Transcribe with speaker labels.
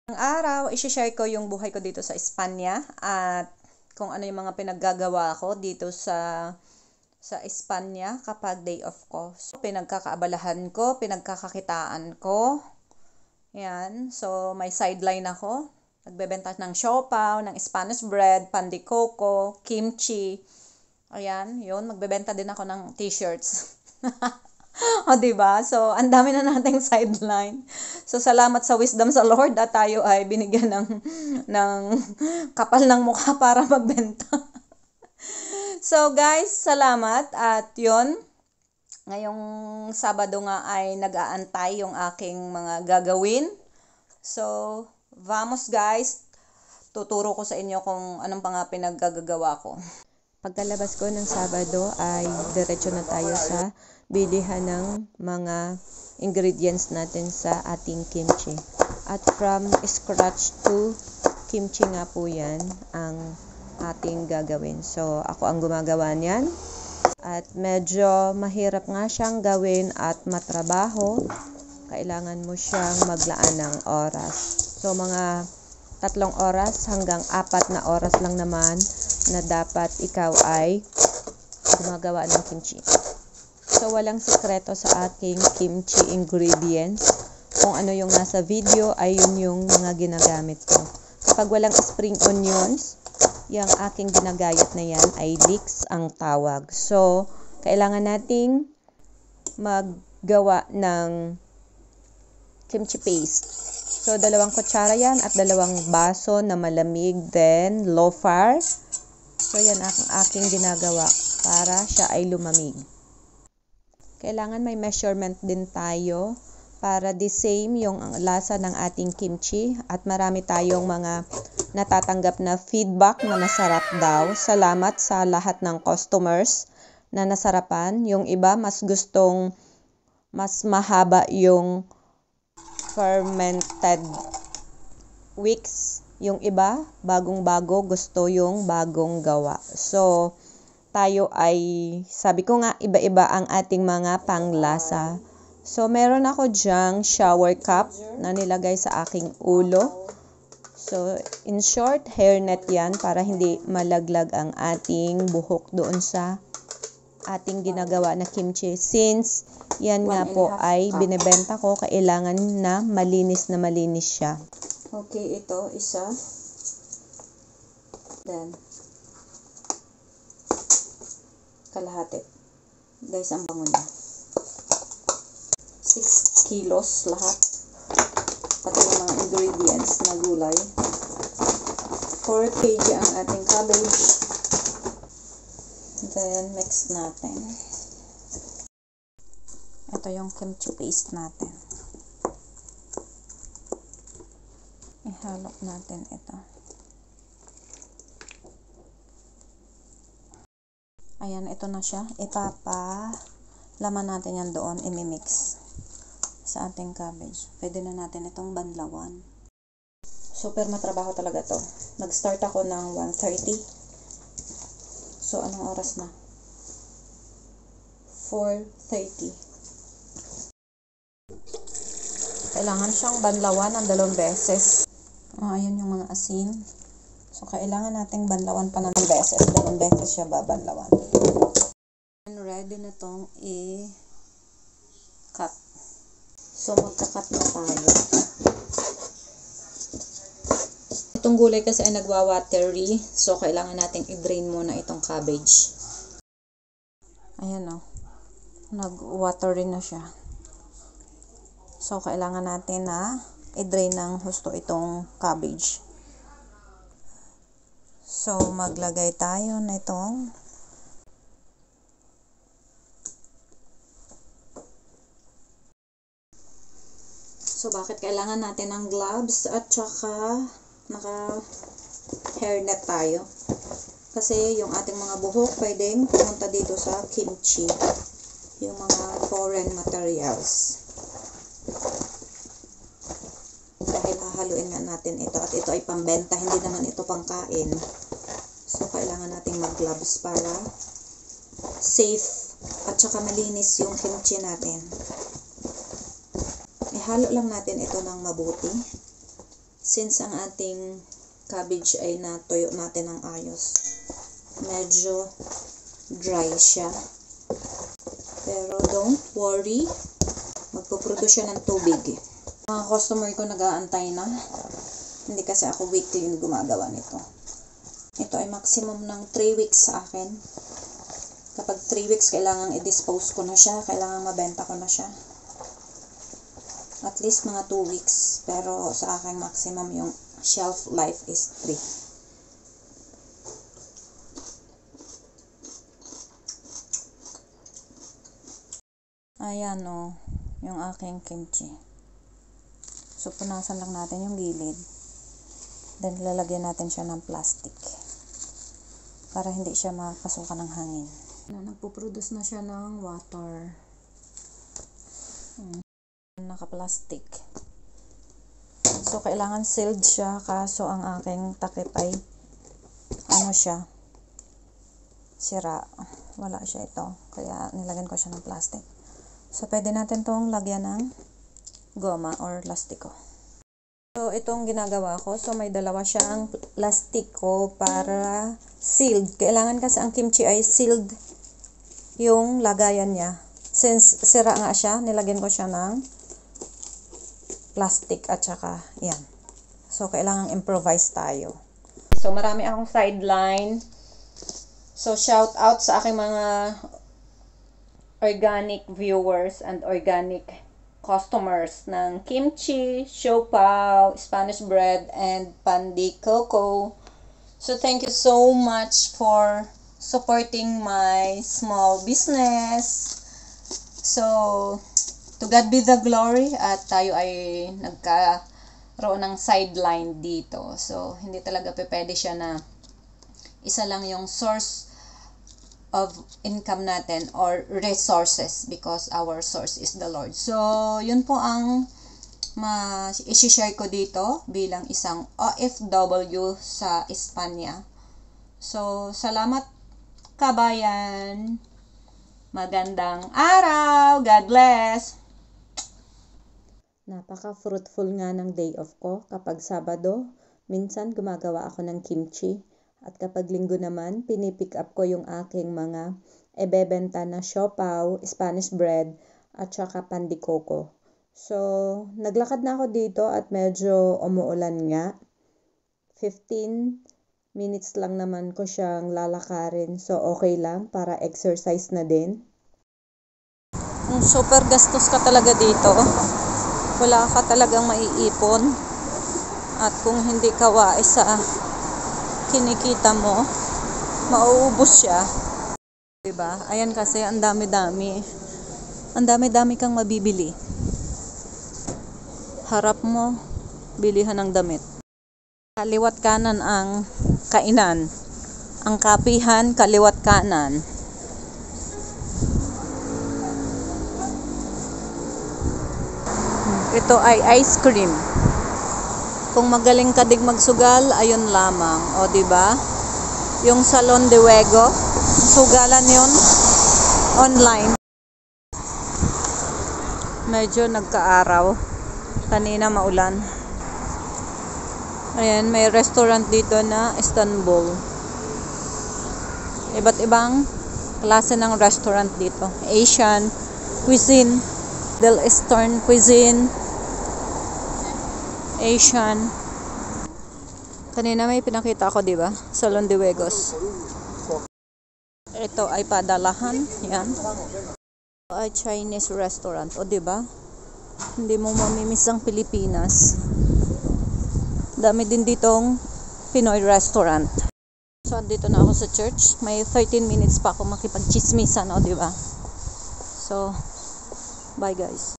Speaker 1: Ang araw, i-share ko yung buhay ko dito sa Espanya at kung ano yung mga pinaggagawa ko dito sa Espanya kapag day off ko. So, pinagkakaabalahan ko, pinagkakakitaan ko. Yan. So, may sideline ako. Nagbebenta ng siopaw, ng Spanish bread, pan de coco, kimchi. Ayan, yun. Magbebenta din ako ng t-shirts. O, diba? So, ang dami na nating sideline. So, salamat sa wisdom sa Lord at tayo ay binigyan ng kapal ng mukha para magbenta. So, guys, salamat. At yun, ngayong Sabado nga ay nag-aantay yung aking mga gagawin. So, vamos guys. Tuturo ko sa inyo kung anong mga pinaggagawa ko. Pagkalabas ko ng Sabado ay diretso na tayo sa bilihan ng mga ingredients natin sa ating kimchi. At from scratch to kimchi nga po yan ang ating gagawin. So, ako ang gumagawa niyan. At medyo mahirap nga siyang gawin at matrabaho. Kailangan mo siyang maglaan ng oras. So, mga 3 oras hanggang 4 na oras lang naman na dapat ikaw ay gumagawa ng kimchi. So, walang sikreto sa aking kimchi ingredients. Kung ano yung nasa video ay yun yung mga ginagamit ko. Kapag walang spring onions, yung aking ginagayat na yan ay leeks ang tawag. So, kailangan nating maggawa ng kimchi paste. So, 2 kutsara yan at 2 baso na malamig, then low fire. So, yan ang aking ginagawa para siya ay lumamig. Kailangan may measurement din tayo para the same yung lasa ng ating kimchi at marami tayong mga natatanggap na feedback na masarap daw. Salamat sa lahat ng customers na nasarapan. Yung iba mas gustong mas mahaba yung fermented wicks. Yung iba, bagong-bago, gusto yung bagong gawa. So, tayo ay, sabi ko nga, iba-iba ang ating mga panglasa. So, meron ako dyang shower cap na nilagay sa aking ulo. So, in short, hairnet yan para hindi malaglag ang ating buhok doon sa ating ginagawa na kimchi. Since yan nga po ay binebenta ko, kailangan na malinis siya. Okay, ito, isa. Then, kalahati. Guys, ang bango niya. 6 kilos lahat. Pati yung mga ingredients na gulay. 4 kg ang ating cabbage. Then, mix natin. Ito yung kimchi paste natin. Ihalok natin ito. Ayan, ito na siya. Ipapalaman natin yan doon. Imimix sa ating cabbage. Pwede na natin itong banlawan. Super matrabaho talaga to. Nag-start ako ng 1:30. So, anong oras na? 4:30. Kailangan siyang banlawan ng 2 beses. Ayan yung mga asin. So, kailangan nating banlawan pa ng 2 beses. 2 beses siya babanlawan. And ready na tong i-cut. So, magka-cut na tayo. Itong gulay kasi ay nagwa-watery. So, kailangan nating i-drain muna itong cabbage. Ayan o. Nag-watery na siya. So, kailangan natin na i-drain ng husto itong cabbage. So, maglagay tayo na itong So, bakit kailangan natin ng gloves at saka naka-hairnet tayo? Kasi yung ating mga buhok pwedeng pumunta dito sa kimchi. Yung mga foreign materials. Dahil hahaluin nga natin ito at ito ay pambenta, hindi naman ito pangkain. So, kailangan nating mag-gloves para safe at saka malinis yung kimchi natin. Ihalo lang natin ito ng mabuti. Since ang ating cabbage ay natuyo natin ng ayos, medyo dry siya. Pero don't worry, magpo-produce siya ng tubig. Mga customer ko nag-aantay na. Hindi kasi ako weekly yung gumagawa nito. Ito ay maximum ng 3 weeks sa akin. Kapag 3 weeks, kailangan i-dispose ko na siya. Kailangan mabenta ko na siya. At least mga 2 weeks. Pero sa akin maximum yung shelf life is 3. Ayan o, yung aking kimchi. So, punasan lang natin yung gilid. Then, lalagyan natin siya ng plastic. Para hindi siya makasukan ng hangin. Nagpo-produce na siya ng water. Naka-plastic. So, kailangan sealed siya. Kaso, ang aking takip ay ano siya? Sira. Wala siya ito. Kaya, nilagyan ko siya ng plastic. So, pwede natin itong lagyan ng goma or lastiko. So, itong ginagawa ko. So, may dalawa siyang lastiko para sealed. Kailangan kasi ang kimchi ay sealed yung lagayan niya. Since sira nga siya, nilagyan ko siya ng plastic at saka yan. So, kailangan improvise tayo. So, marami akong sideline. So, shout out sa aking mga organic viewers and organic customers ng kimchi, siopaw, Spanish bread, and pan de coco. So, thank you so much for supporting my small business. So, to God be the glory at tayo ay nagkaroon ng sideline dito. So, hindi talaga pwede siya na isa lang yung source of income natin or resources because our source is the Lord. So, yun po ang i-share ko dito bilang isang OFW sa Espanya. So, salamat kabayan. Magandang araw. God bless. Napaka-fruitful nga ng day off ko kapag Sabado. Minsan gumagawa ako ng kimchi. At kapag linggo naman, pinipick up ko yung aking mga ebebenta na siopaw, Spanish bread, at saka pan de coco. So, naglakad na ako dito at medyo umuulan nga. 15 minutes lang naman ko siyang lalakarin. So, okay lang para exercise na din. Super gastos ka talaga dito. Wala ka talagang maiipon. At kung hindi ka wais sa kinikita mo, mauubos siya. Diba? Ayan kasi, ang dami-dami. Ang dami-dami kang mabibili. Harap mo, bilihan ng damit. Kaliwat kanan ang kainan. Ang kapihan, kaliwat kanan. Ito ay ice cream. Kung magaling ka dig magsugal, ayun lamang. O, diba? Yung Salon de Wego, sugalan yun. Online. Medyo nagkaaraw. Kanina maulan. Ayan, may restaurant dito na Istanbul. Iba't ibang klase ng restaurant dito. Asian cuisine, Middle Eastern cuisine, Asian. Kanina may pinakita ako, di ba? Salon de Wegos. Ito ay padalahan. Yan. Ito ay Chinese restaurant. O, di ba? Hindi mo mamimiss ang Pilipinas. Dami din ditong Pinoy restaurant. So, dito na ako sa church. May 13 minutes pa ako makipag-chismisan. O, di ba? So, bye guys.